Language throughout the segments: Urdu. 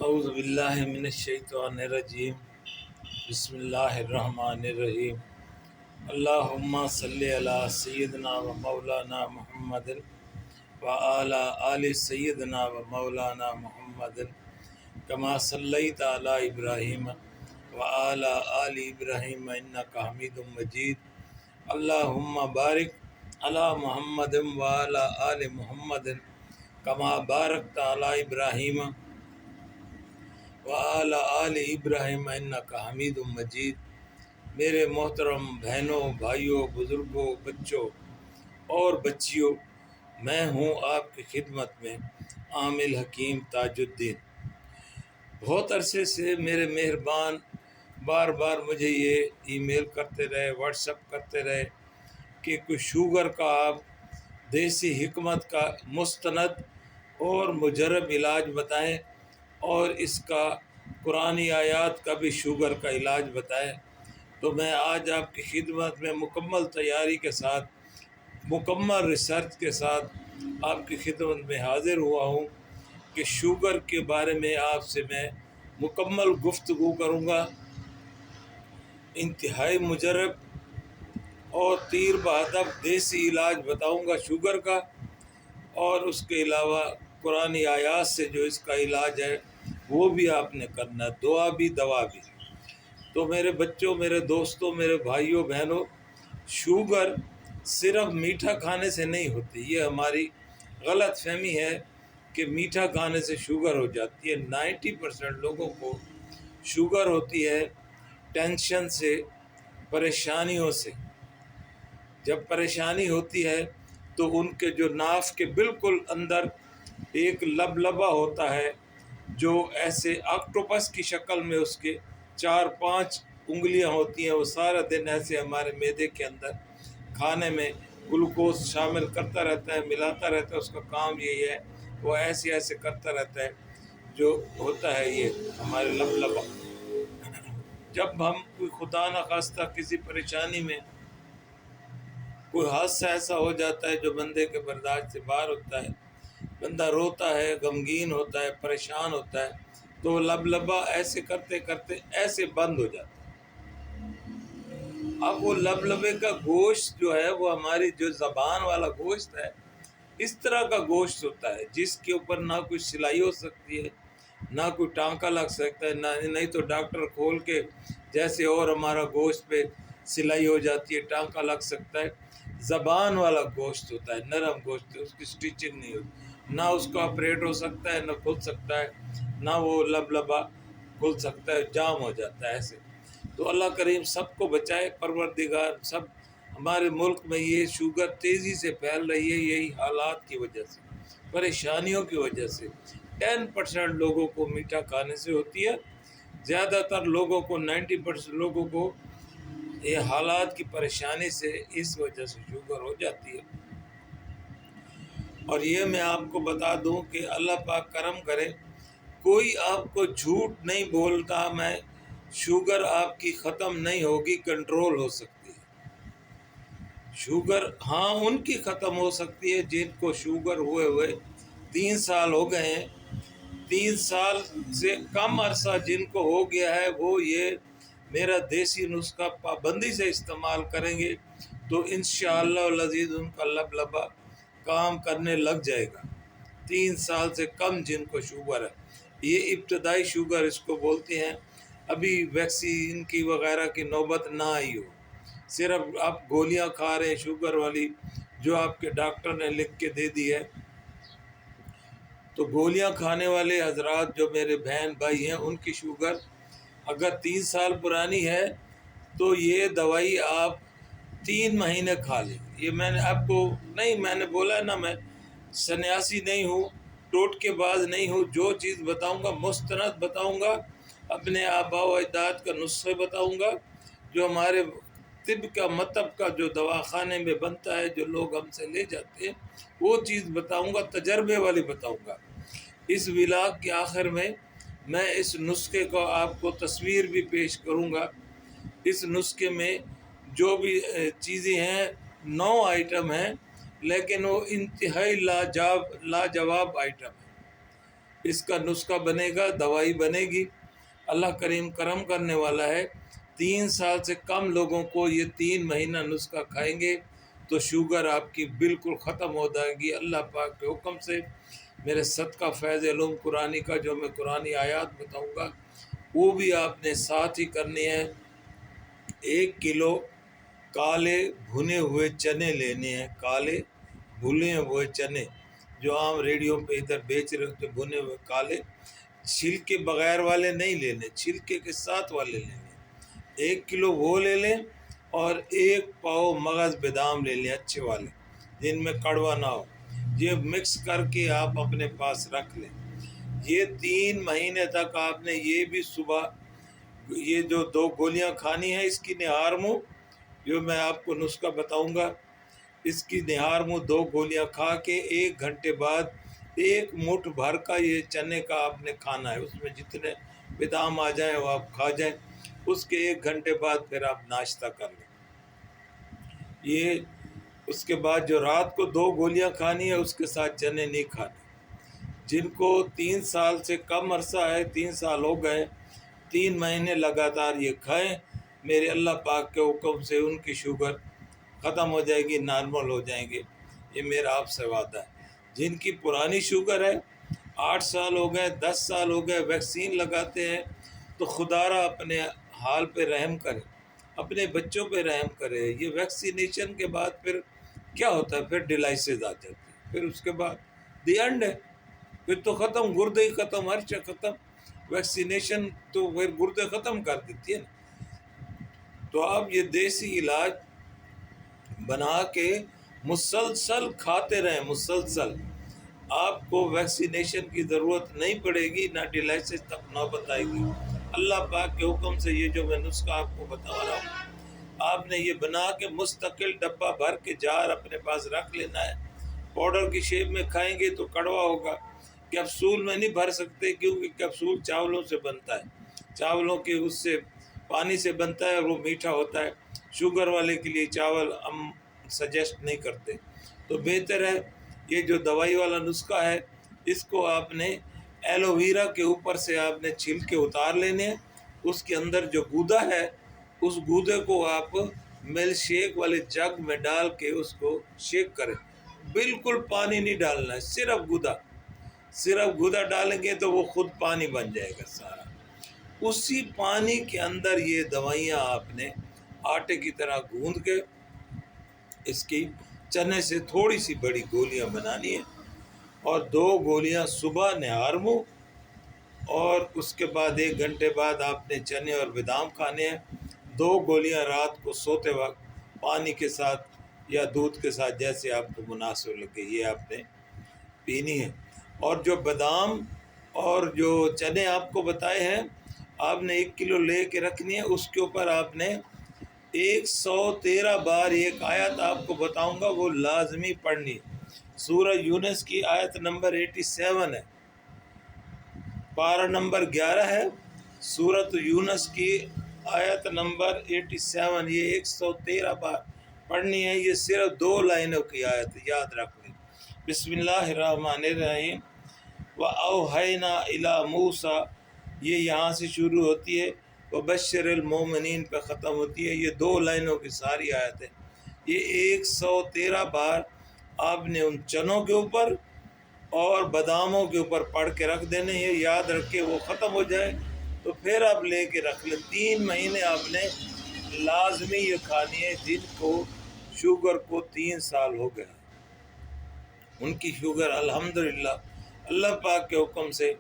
اعوذ باللہ من الشیطان الرجیم بسم اللہ الرحمن الرحیم اللہم صلی علی سیدنا و مولانا محمد وعلی آل سیدنا و مولانا محمد کما صلیت علی ابراہیم وعلی آل ابراہیم انک حمید مجید اللہم بارک علی محمد وعلی آل محمد کما بارکت علی ابراہیم وعلی آل ابراہیم انک حمید مجید۔ میرے محترم بہنوں، بھائیوں، بزرگوں، بچوں اور بچیوں، میں ہوں آپ کی خدمت میں عامل حکیم تاج الدین۔ بہت عرصے سے میرے مہربان بار بار مجھے یہ ای میل کرتے رہے، واٹس ایپ کرتے رہے کہ کوئی شوگر کا آپ دیسی حکمت کا مستند اور مجرب علاج بتائیں اور اس کا قرآنی آیات کا بھی شوگر کا علاج بتائیں۔ تو میں آج آپ کی خدمت میں مکمل تیاری کے ساتھ، مکمل ریسرچ کے ساتھ آپ کی خدمت میں حاضر ہوا ہوں کہ شوگر کے بارے میں آپ سے میں مکمل گفتگو کروں گا، انتہائی مجرب اور تیر بہدف دیسی علاج بتاؤں گا شوگر کا، اور اس کے علاوہ قرآنی آیات سے جو اس کا علاج ہے وہ بھی آپ نے کرنا، دعا بھی دوا بھی۔ تو میرے بچوں، میرے دوستوں، میرے بھائیوں بہنوں، شوگر صرف میٹھا کھانے سے نہیں ہوتی۔ یہ ہماری غلط فہمی ہے کہ میٹھا کھانے سے شوگر ہو جاتی ہے۔ 90% لوگوں کو شوگر ہوتی ہے ٹینشن سے، پریشانیوں سے۔ جب پریشانی ہوتی ہے تو ان کے جو ناف کے بالکل اندر ایک لبلبا ہوتا ہے جو ایسے آکٹوپس کی شکل میں، اس کے 4-5 انگلیاں ہوتی ہیں، وہ سارا دن ایسے ہمارے معدے کے اندر کھانے میں گلوکوز شامل کرتا رہتا ہے، ملاتا رہتا ہے۔ اس کا کام یہی ہے، وہ ایسے ایسے کرتا رہتا ہے، جو ہوتا ہے یہ ہمارے لبلبا۔ جب ہم کوئی خدا نخواستہ کسی پریشانی میں، کوئی حادثہ ایسا ہو جاتا ہے جو بندے کے برداشت سے باہر ہوتا ہے، بندہ روتا ہے، غمگین ہوتا ہے، پریشان ہوتا ہے، تو لبلبا ایسے کرتے کرتے ایسے بند ہو جاتا ہے۔ اب وہ لبلبے کا گوشت جو ہے، وہ ہماری جو زبان والا گوشت ہے، اس طرح کا گوشت ہوتا ہے جس کے اوپر نہ کوئی سلائی ہو سکتی ہے، نہ کوئی ٹانکا لگ سکتا ہے، نہیں تو ڈاکٹر کھول کے جیسے اور ہمارا گوشت پہ سلائی ہو جاتی ہے، ٹانکا لگ سکتا ہے۔ زبان والا گوشت ہوتا ہے، نرم گوشت ہے، اس کی سٹیچنگ نہیں ہوتی، نہ اس کو آپریٹ ہو سکتا ہے، نہ کھل سکتا ہے، نہ وہ لبلبا کھل سکتا ہے، جام ہو جاتا ہے ایسے۔ تو اللہ کریم سب کو بچائے، پروردگار۔ سب ہمارے ملک میں یہ شوگر تیزی سے پھیل رہی ہے، یہی حالات کی وجہ سے، پریشانیوں کی وجہ سے۔ 10% لوگوں کو میٹھا کھانے سے ہوتی ہے، زیادہ تر لوگوں کو 90% لوگوں کو یہ حالات کی پریشانی سے، اس وجہ سے شوگر ہو جاتی ہے۔ اور یہ میں آپ کو بتا دوں کہ اللہ پاک کرم کرے، کوئی آپ کو جھوٹ نہیں بولتا میں شوگر آپ کی ختم نہیں ہوگی، کنٹرول ہو سکتی ہے شوگر۔ ہاں، ان کی ختم ہو سکتی ہے جن کو شوگر ہوئے 3 سال ہو گئے ہیں، 3 سال سے کم عرصہ جن کو ہو گیا ہے، وہ یہ میرا دیسی نسخہ پابندی سے استعمال کریں گے تو انشاءاللہ العزیز ان کا لبلبا کام کرنے لگ جائے گا۔ 3 سال سے کم جن کو شوگر ہے، یہ ابتدائی شوگر اس کو بولتے ہیں، ابھی ویکسین کی وغیرہ کی نوبت نہ آئی ہو، صرف آپ گولیاں کھا رہے ہیں شوگر والی جو آپ کے ڈاکٹر نے لکھ کے دے دی ہے۔ تو گولیاں کھانے والے حضرات جو میرے بہن بھائی ہیں، ان کی شوگر اگر 3 سال پرانی ہے تو یہ دوائی آپ 3 مہینے کھا لیں۔ یہ میں نے آپ کو نہیں، میں نے بولا ہے نا، میں سنیاسی نہیں ہوں، ٹوٹکے باز نہیں ہوں، جو چیز بتاؤں گا مستند بتاؤں گا، اپنے آباء و اجداد کا نسخے بتاؤں گا، جو ہمارے طب کا مطب کا جو دواخانے میں بنتا ہے، جو لوگ ہم سے لے جاتے ہیں، وہ چیز بتاؤں گا، تجربے والی بتاؤں گا۔ اس ولاگ کے آخر میں اس نسخے کو آپ کو تصویر بھی پیش کروں گا۔ اس نسخے میں جو بھی چیزیں ہیں، 9 آئٹم ہیں، لیکن وہ انتہائی لاجواب آئٹم ہیں۔ اس کا نسخہ بنے گا، دوائی بنے گی۔ اللہ کریم کرم کرنے والا ہے، 3 سال سے کم لوگوں کو یہ 3 مہینہ نسخہ کھائیں گے تو شوگر آپ کی بالکل ختم ہو جائے گی اللہ پاک کے حکم سے۔ میرے صدقہ فیض علوم قرآنی کا جو میں قرآنی آیات بتاؤں گا وہ بھی آپ نے ساتھ ہی کرنی ہے۔ 1 کلو کالے بھنے ہوئے چنے لینے ہیں، کالے بھنے ہوئے چنے جو عام ریڈیو پہ ادھر بیچ رہے ہوتے، بھنے ہوئے کالے، چھلکے بغیر والے نہیں لینے، چھلکے کے ساتھ والے لینے۔ 1 کلو وہ لے لیں، اور 1 پاؤ مغز بادام لے لیں اچھے والے جن میں کڑوا نہ ہو۔ یہ مکس کر کے آپ اپنے پاس رکھ لیں۔ یہ 3 مہینے تک آپ نے یہ بھی صبح یہ جو 2 گولیاں کھانی ہیں، اس کی نہار منہ جو میں آپ کو نسخہ بتاؤں گا، اس کی نہار منہ 2 گولیاں کھا کے 1 گھنٹے بعد 1 مٹھ بھر کا یہ چنے کا آپ نے کھانا ہے، اس میں جتنے بادام آ جائیں وہ آپ کھا جائیں۔ اس کے 1 گھنٹے بعد پھر آپ ناشتہ کر لیں۔ یہ اس کے بعد جو رات کو 2 گولیاں کھانی ہے اس کے ساتھ چنے نہیں کھانے۔ جن کو 3 سال سے کم عرصہ ہے، 3 سال ہو گئے، 3 مہینے لگاتار یہ کھائیں، میرے اللہ پاک کے حکم سے ان کی شوگر ختم ہو جائے گی، نارمل ہو جائیں گے۔ یہ میرا آپ سے وعدہ ہے۔ جن کی پرانی شوگر ہے، 8 سال ہو گئے، 10 سال ہو گئے، ویکسین لگاتے ہیں، تو خدا را اپنے حال پہ رحم کرے، اپنے بچوں پہ رحم کرے۔ یہ ویکسینیشن کے بعد پھر کیا ہوتا ہے؟ پھر ڈیلائسز آ جاتی ہے، پھر اس کے بعد دی اینڈ ہے، پھر تو ختم، گردے ہی ختم، ہر شے ختم۔ ویکسینیشن تو پھر گردے ختم کر دیتی ہے نا۔ تو آپ یہ دیسی علاج بنا کے مسلسل کھاتے رہیں، مسلسل، آپ کو ویکسینیشن کی ضرورت نہیں پڑے گی، نہ ڈیلائسس تک نوبت آئے گی۔ اللہ پاک کے حکم سے یہ جو میں نسخہ آپ کو بتا رہا ہوں، آپ نے یہ بنا کے مستقل ڈبہ بھر کے جار اپنے پاس رکھ لینا ہے۔ پاؤڈر کی شیپ میں کھائیں گے تو کڑوا ہوگا، کیپسول میں نہیں بھر سکتے کیونکہ کیپسول چاولوں سے بنتا ہے، چاولوں کے اس سے پانی سے بنتا ہے اور وہ میٹھا ہوتا ہے۔ شوگر والے کے لیے چاول ہم سجیسٹ نہیں کرتے، تو بہتر ہے یہ جو دوائی والا نسخہ ہے، اس کو آپ نے ایلو ویرا کے اوپر سے آپ نے چھلکے اتار لینے ہیں۔ اس کے اندر جو گودا ہے، اس گودے کو آپ مل شیک والے جگ میں ڈال کے اس کو شیک کریں، بالکل پانی نہیں ڈالنا ہے، صرف گودا ڈالیں گے تو وہ خود پانی بن جائے گا سارا۔ اسی پانی کے اندر یہ دوائیاں آپ نے آٹے کی طرح گوندھ کے اس کی چنے سے تھوڑی سی بڑی گولیاں بنانی ہیں، اور 2 گولیاں صبح نہار منہ، اور اس کے بعد 1 گھنٹے بعد آپ نے چنے اور بادام کھانے ہیں۔ 2 گولیاں رات کو سوتے وقت پانی کے ساتھ یا دودھ کے ساتھ جیسے آپ کو مناسب لگے یہ آپ نے پینی ہے۔ اور جو بادام اور جو چنے آپ کو بتائے ہیں، آپ نے 1 کلو لے کے رکھنی ہے، اس کے اوپر آپ نے 113 بار ایک آیت آپ کو بتاؤں گا وہ لازمی پڑھنی ہے۔ سورہ یونس کی آیت نمبر 87 ہے، پارہ نمبر 11 ہے، سورۃ یونس کی آیت نمبر 87، یہ 113 بار پڑھنی ہے۔ یہ صرف 2 لائنوں کی آیت، یاد رکھ لیں۔ بسم اللہ الرحمن الرحیم۔ وَأَوْحَيْنَا إِلَىٰ مُوسَىٰ، یہ یہاں سے شروع ہوتی ہے، وَبَشِّرِ الْمُؤْمِنِينَ پہ ختم ہوتی ہے۔ یہ 2 لائنوں کی ساری آیت ہے۔ یہ 113 بار آپ نے ان چنوں کے اوپر اور باداموں کے اوپر پڑھ کے رکھ دینے، یہ یاد رکھے وہ ختم ہو جائے تو پھر آپ لے کے رکھ لیں۔ 3 مہینے آپ نے لازمی یہ کھانی ہے۔ جن کو شوگر کو 3 سال ہو گئے، ان کی شوگر الحمدللہ اللہ پاک کے حکم سے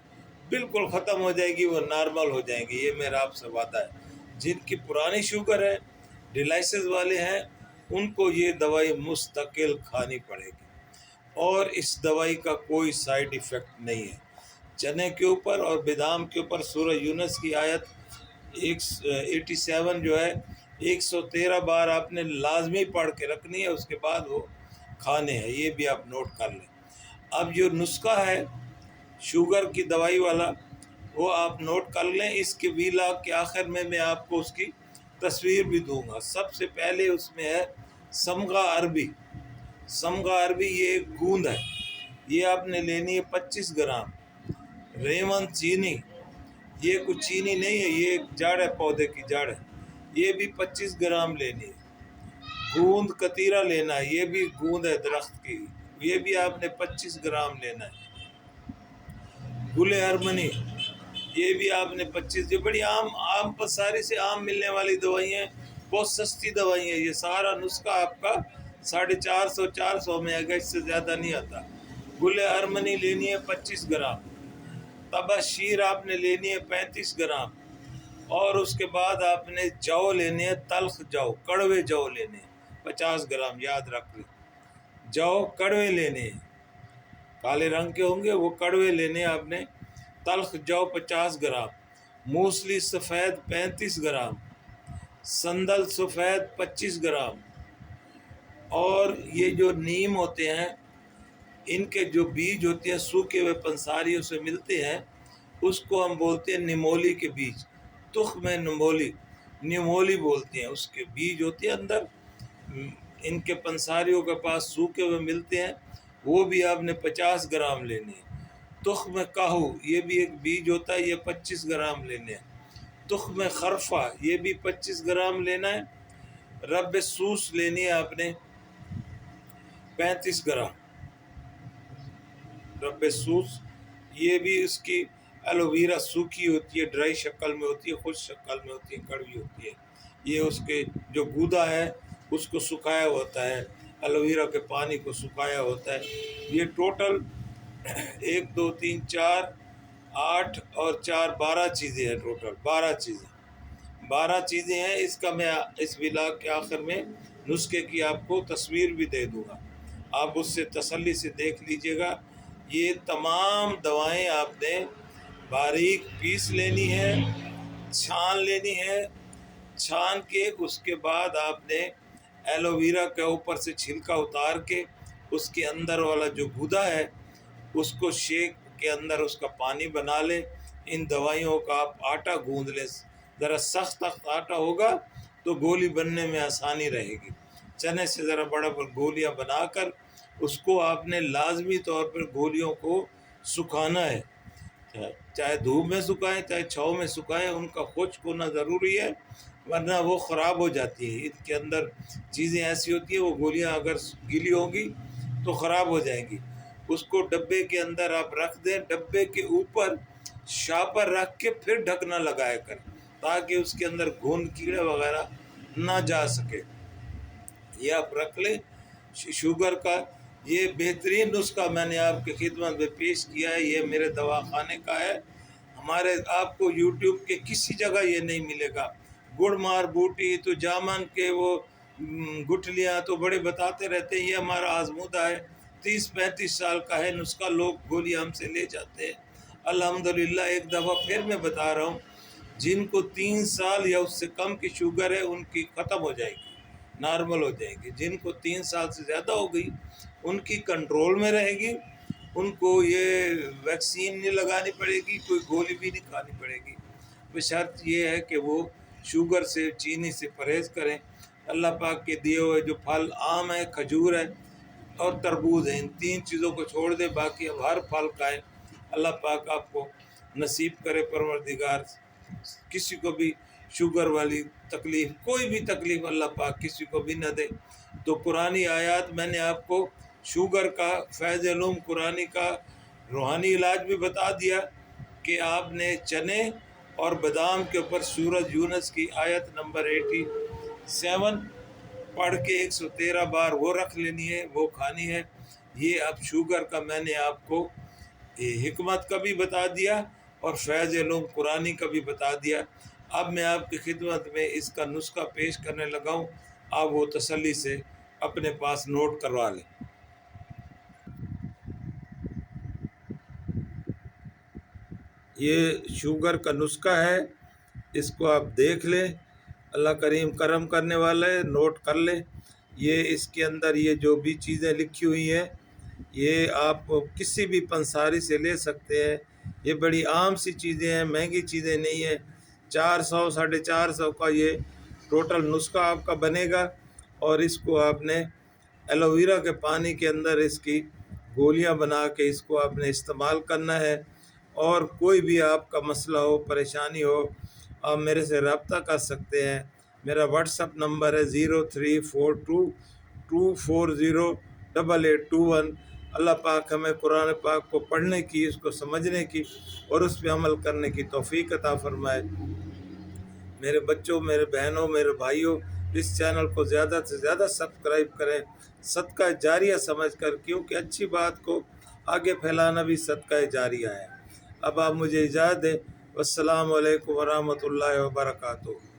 بالکل ختم ہو جائے گی، وہ نارمل ہو جائیں گی، یہ میرا آپ سے وعدہ ہے۔ جن کی پرانی شوگر ہے، ڈیلائسس والے ہیں، ان کو یہ دوائی مستقل کھانی پڑے گی، اور اس دوائی کا کوئی سائیڈ ایفیکٹ نہیں ہے۔ چنے کے اوپر اور بادام کے اوپر سورہ یونس کی آیت 87 جو ہے، 113 بار آپ نے لازمی پڑھ کے رکھنی ہے، اس کے بعد وہ کھانے ہیں، یہ بھی آپ نوٹ کر لیں۔ اب جو نسخہ ہے شوگر کی دوائی والا، وہ آپ نوٹ کر لیں۔ اس کے ویلا کے آخر میں میں آپ کو اس کی تصویر بھی دوں گا۔ سب سے پہلے اس میں ہے سمغہ عربی۔ سمغہ عربی یہ ایک گوند ہے، یہ آپ نے لینی ہے 25 گرام۔ ریون چینی، یہ کچھ چینی نہیں ہے، یہ ایک جڑ ہے، پودے کی جڑ ہے، یہ بھی 25 گرام لینی ہے۔ گوند کتیرا لینا ہے، یہ بھی گوند ہے درخت کی، یہ بھی آپ نے 25 گرام لینا ہے۔ گل ہرمنی، یہ بھی آپ نے 25، یہ بڑی عام پساری سے عام ملنے والی دوائی ہیں، بہت سستی دوائی ہیں۔ یہ سارا نسخہ آپ کا 450 400 میں آئے گا، اس سے زیادہ نہیں آتا۔ گل ہرمنی لینی ہے 25 گرام، تبا شیر آپ نے لینی ہے 35 گرام، اور اس کے بعد آپ نے جو لینے ہیں، تلخ جو، کڑوے جو لینے ہیں 50 گرام، یاد رکھ لیں۔ جو کڑوے لینے ہیں، کالے رنگ کے ہوں گے، وہ کڑوے لینے ہیں آپ نے۔ تلخ جو 50 گرام، موسلی سفید 35 گرام، سندل سفید 25 گرام، اور یہ جو نیم ہوتے ہیں ان کے جو بیج ہوتے ہیں سوکھے ہوئے پنساریوں سے ملتے ہیں، اس کو ہم بولتے ہیں نمولی کے بیج، تخم نمولی، نمولی بولتے ہیں، اس کے بیج ہوتے ہیں اندر، ان کے پنساریوں کے پاس سوکھے ہوئے ملتے ہیں، وہ بھی آپ نے 50 گرام لینے ہیں۔ تخم کاہو، یہ بھی ایک بیج ہوتا ہے، یہ 25 گرام لینے ہیں۔ تخم خرفہ، یہ بھی 25 گرام لینا ہے۔ رب سوس لینی ہے آپ نے 35 گرام، رب سوس، یہ بھی اس کی ایلوویرا سوکھی ہوتی ہے، ڈرائی شکل میں ہوتی ہے، خشک شکل میں ہوتی ہے، کڑوی ہوتی ہے۔ یہ اس کے جو گودا ہے اس کو سکھایا ہوتا ہے، ایلوویرا کے پانی کو سکھایا ہوتا ہے۔ یہ ٹوٹل 1 2 3 4 8 اور 4 12 چیزیں ہیں، ٹوٹل 12 چیزیں ہیں۔ اس کا میں اس ولاگ کے آخر میں نسخے کی آپ کو تصویر بھی دے دوں گا، آپ اس سے تسلی سے دیکھ لیجئے گا۔ یہ تمام دوائیں آپ نے باریک پیس لینی ہے، چھان لینی ہے، چھان کے اس کے بعد آپ نے ایلوویرا کے اوپر سے چھلکا اتار کے اس کے اندر والا جو گودا ہے اس کو شیک کے اندر اس کا پانی بنا لیں۔ ان دوائیوں کا آپ آٹا گوندھ لیں، ذرا سخت آٹا ہوگا تو گولی بننے میں آسانی رہے گی۔ چنے سے ذرا بڑا گولیاں بنا کر اس کو آپ نے لازمی طور پر گولیوں کو سکھانا ہے، چاہے دھوپ میں سکھائیں چاہے چھاؤں میں سکھائیں، ان کا خشک ہونا ضروری ہے، ورنہ وہ خراب ہو جاتی ہے۔ ان کے اندر چیزیں ایسی ہوتی ہیں، وہ گولیاں اگر گیلی ہوں گی تو خراب ہو جائیں گی۔ اس کو ڈبے کے اندر آپ رکھ دیں، ڈبے کے اوپر شاپر رکھ کے پھر ڈھکنا لگایا کریں تاکہ اس کے اندر گھن کیڑے وغیرہ نہ جا سکے۔ یہ آپ رکھ لیں۔ شوگر کا یہ بہترین نسخہ میں نے آپ کی خدمت میں پیش کیا ہے، یہ میرے دواخانے کا ہے، ہمارے آپ کو یوٹیوب کے کسی جگہ یہ نہیں ملے گا۔ گڑ مار بوٹی تو جامن کے وہ گٹھلیاں تو بڑے بتاتے رہتے ہیں، یہ ہمارا آزمودہ ہے، 30 35 سال کا ہے نسخہ، لوگ گولیاں ہم سے لے جاتے ہیں۔ الحمدللہ ایک دفعہ پھر میں بتا رہا ہوں، جن کو 3 سال یا اس سے کم کی شوگر ہے ان کی ختم ہو جائے گی، نارمل ہو جائے گی۔ جن کو 3 سال سے زیادہ ہو گئی ان کی کنٹرول میں رہے گی، ان کو یہ ویکسین نہیں لگانی پڑے گی، کوئی گولی بھی نہیں کھانی پڑے گی، بشرط یہ ہے کہ وہ شوگر سے چینی سے پرہیز کریں۔ اللہ پاک کے دیے ہوئے جو پھل آم ہے، کھجور ہے اور تربوز ہے، ان 3 چیزوں کو چھوڑ دیں، باقی اب ہر پھل کھائیں۔ اللہ پاک آپ کو نصیب کرے پروردگار، کسی کو بھی شوگر والی تکلیف، کوئی بھی تکلیف اللہ پاک کسی کو بھی نہ دے۔ تو قرآنی آیات میں نے آپ کو شوگر کا، فیض علوم قرآنی کا روحانی علاج بھی بتا دیا کہ آپ نے چنے اور بادام کے اوپر سورۃ یونس کی آیت نمبر 87 پڑھ کے 113 بار وہ رکھ لینی ہے، وہ کھانی ہے۔ یہ اب شوگر کا میں نے آپ کو حکمت کا بھی بتا دیا اور فیض علوم قرآنی کا بھی بتا دیا۔ اب میں آپ کی خدمت میں اس کا نسخہ پیش کرنے لگا ہوں، آپ وہ تسلی سے اپنے پاس نوٹ کروا لیں۔ یہ شوگر کا نسخہ ہے، اس کو آپ دیکھ لیں، اللہ کریم کرم کرنے والا ہے، نوٹ کر لیں۔ یہ اس کے اندر یہ جو بھی چیزیں لکھی ہوئی ہیں یہ آپ کسی بھی پنساری سے لے سکتے ہیں، یہ بڑی عام سی چیزیں ہیں، مہنگی چیزیں نہیں ہیں۔ 400 450 کا یہ ٹوٹل نسخہ آپ کا بنے گا، اور اس کو آپ نے ایلوویرا کے پانی کے اندر اس کی گولیاں بنا کے اس کو آپ نے استعمال کرنا ہے۔ اور کوئی بھی آپ کا مسئلہ ہو، پریشانی ہو، آپ میرے سے رابطہ کر سکتے ہیں۔ میرا واٹس اپ نمبر ہے 0342240821۔ اللہ پاک ہمیں قرآن پاک کو پڑھنے کی، اس کو سمجھنے کی اور اس پہ عمل کرنے کی توفیق عطا فرمائے۔ میرے بچوں، میرے بہنوں، میرے بھائیوں، اس چینل کو زیادہ سے زیادہ سبسکرائب کریں، صدقہ جاریہ سمجھ کر، کیونکہ اچھی بات کو آگے پھیلانا بھی صدقہ جاریہ ہے۔ اب آپ مجھے اجازت دیں۔ السلام علیکم ورحمۃ اللہ وبرکاتہ۔